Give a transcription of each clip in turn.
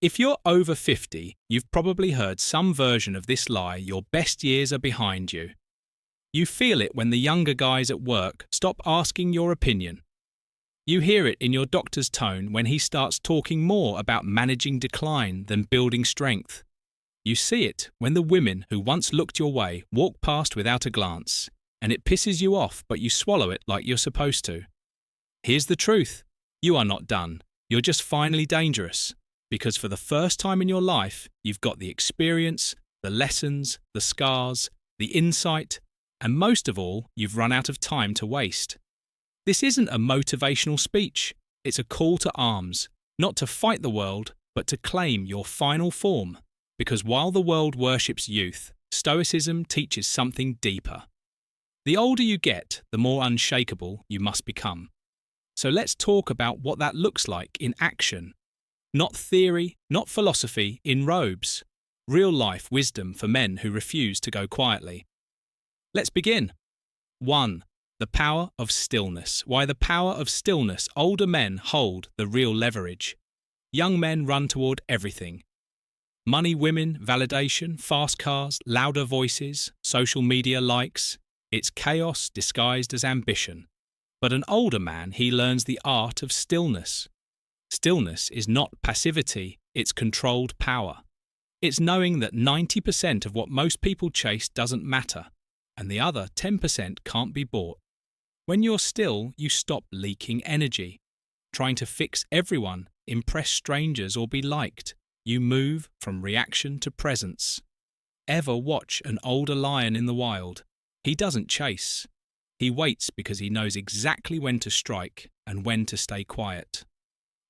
If you're over 50, you've probably heard some version of this lie: your best years are behind you. You feel it when the younger guys at work stop asking your opinion. You hear it in your doctor's tone when he starts talking more about managing decline than building strength. You see it when the women who once looked your way walk past without a glance, and it pisses you off, but you swallow it like you're supposed to. Here's the truth: you are not done. You're just finally dangerous. Because for the first time in your life, you've got the experience, the lessons, the scars, the insight, and most of all, you've run out of time to waste. This isn't a motivational speech. It's a call to arms, not to fight the world, but to claim your final form. Because while the world worships youth, Stoicism teaches something deeper. The older you get, the more unshakable you must become. So let's talk about what that looks like in action. Not theory, not philosophy, in robes. Real-life wisdom for men who refuse to go quietly. Let's begin. 1. The power of stillness. Why the power of stillness. Older men hold the real leverage. Young men run toward everything. Money, women, validation, fast cars, louder voices, social media likes. It's chaos disguised as ambition. But an older man, he learns the art of stillness. Stillness is not passivity, it's controlled power. It's knowing that 90% of what most people chase doesn't matter, and the other 10% can't be bought. When you're still, you stop leaking energy, trying to fix everyone, impress strangers, or be liked. You move from reaction to presence. Ever watch an older lion in the wild? He doesn't chase. He waits because he knows exactly when to strike and when to stay quiet.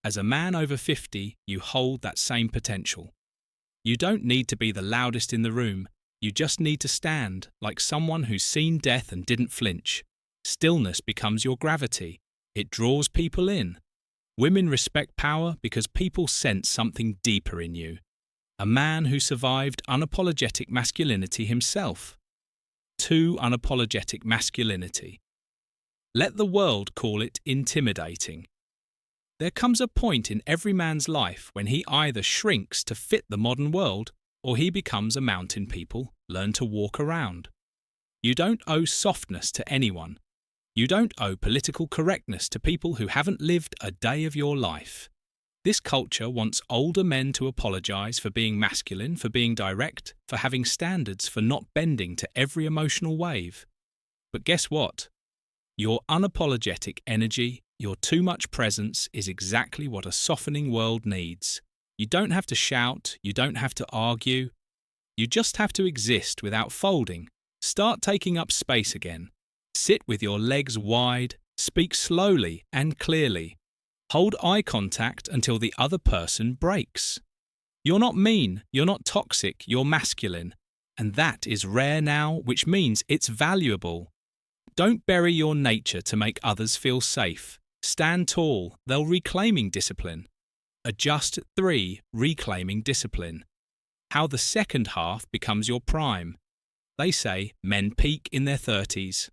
As a man over 50, you hold that same potential. You don't need to be the loudest in the room. You just need to stand like someone who's seen death and didn't flinch. Stillness becomes your gravity. It draws people in. Women respect power because people sense something deeper in you. A man who survived unapologetic masculinity himself. 2. Unapologetic masculinity. Let the world call it intimidating. There comes a point in every man's life when he either shrinks to fit the modern world or he becomes a mountain people learn to walk around. You don't owe softness to anyone. You don't owe political correctness to people who haven't lived a day of your life. This culture wants older men to apologize for being masculine, for being direct, for having standards, for not bending to every emotional wave. But guess what? Your unapologetic energy, your too much presence is exactly what a softening world needs. You don't have to shout, you don't have to argue. You just have to exist without folding. Start taking up space again. Sit with your legs wide, speak slowly and clearly. Hold eye contact until the other person breaks. You're not mean, you're not toxic, you're masculine. And that is rare now, which means it's valuable. Don't bury your nature to make others feel safe. Stand tall, they'll reclaiming discipline. Adjust 3, reclaiming discipline. How the second half becomes your prime. They say men peak in their 30s.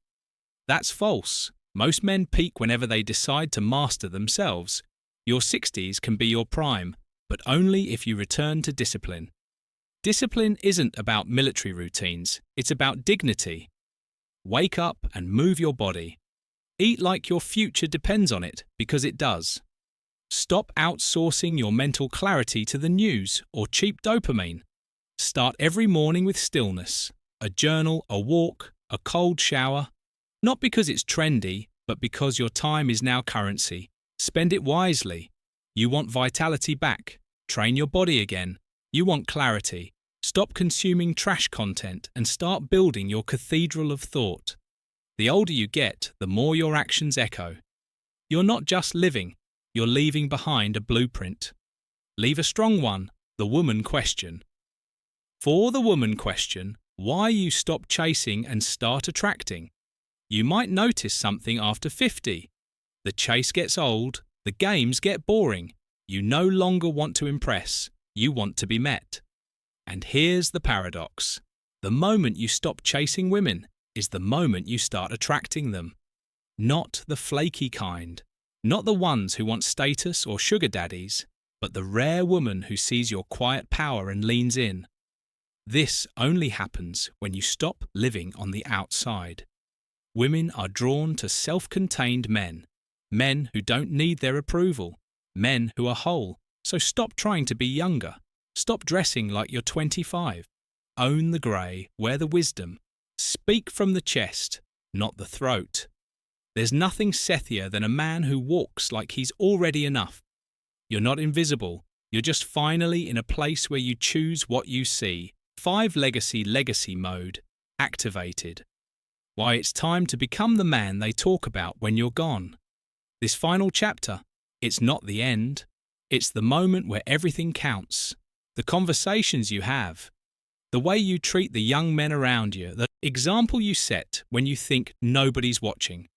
That's false. Most men peak whenever they decide to master themselves. Your 60s can be your prime, but only if you return to discipline. Discipline isn't about military routines, it's about dignity. Wake up and move your body. Eat like your future depends on it, because it does. Stop outsourcing your mental clarity to the news or cheap dopamine. Start every morning with stillness, a journal, a walk, a cold shower. Not because it's trendy, but because your time is now currency. Spend it wisely. You want vitality back. Train your body again. You want clarity. Stop consuming trash content and start building your cathedral of thought. The older you get, the more your actions echo. You're not just living, you're leaving behind a blueprint. Leave a strong one, the woman question. For the woman question, why you stop chasing and start attracting. You might notice something after 50. The chase gets old, the games get boring. You no longer want to impress, you want to be met. And here's the paradox. The moment you stop chasing women is the moment you start attracting them. Not the flaky kind, not the ones who want status or sugar daddies, but the rare woman who sees your quiet power and leans in. This only happens when you stop living on the outside. Women are drawn to self-contained men, men who don't need their approval, men who are whole. So stop trying to be younger. Stop dressing like you're 25. Own the grey, wear the wisdom. Speak from the chest, not the throat. There's nothing sethier than a man who walks like he's already enough. You're not invisible. You're just finally in a place where you choose what you see. 5 legacy mode activated. Why it's time to become the man they talk about when you're gone. This final chapter, it's not the end. It's the moment where everything counts. The conversations you have, the way you treat the young men around you, the example you set when you think nobody's watching.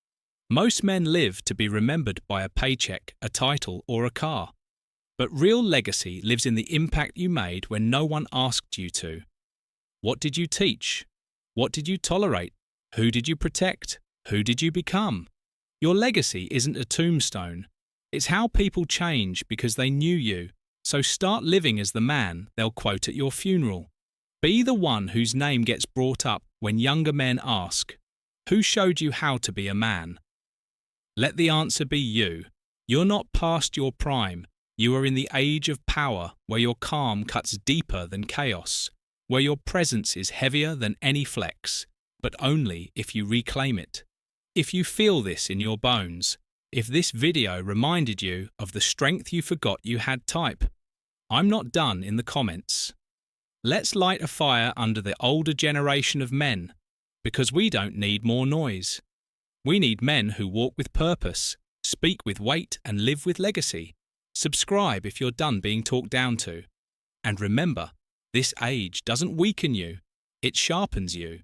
Most men live to be remembered by a paycheck, a title, or a car. But real legacy lives in the impact you made when no one asked you to. What did you teach? What did you tolerate? Who did you protect? Who did you become? Your legacy isn't a tombstone. It's how people change because they knew you. So start living as the man they'll quote at your funeral. Be the one whose name gets brought up when younger men ask, "Who showed you how to be a man?" Let the answer be you. You're not past your prime. You are in the age of power where your calm cuts deeper than chaos, where your presence is heavier than any flex, but only if you reclaim it. If you feel this in your bones, if this video reminded you of the strength you forgot you had, type, "I'm not done" in the comments. Let's light a fire under the older generation of men, because we don't need more noise. We need men who walk with purpose, speak with weight, and live with legacy. Subscribe if you're done being talked down to. And remember, this age doesn't weaken you, it sharpens you.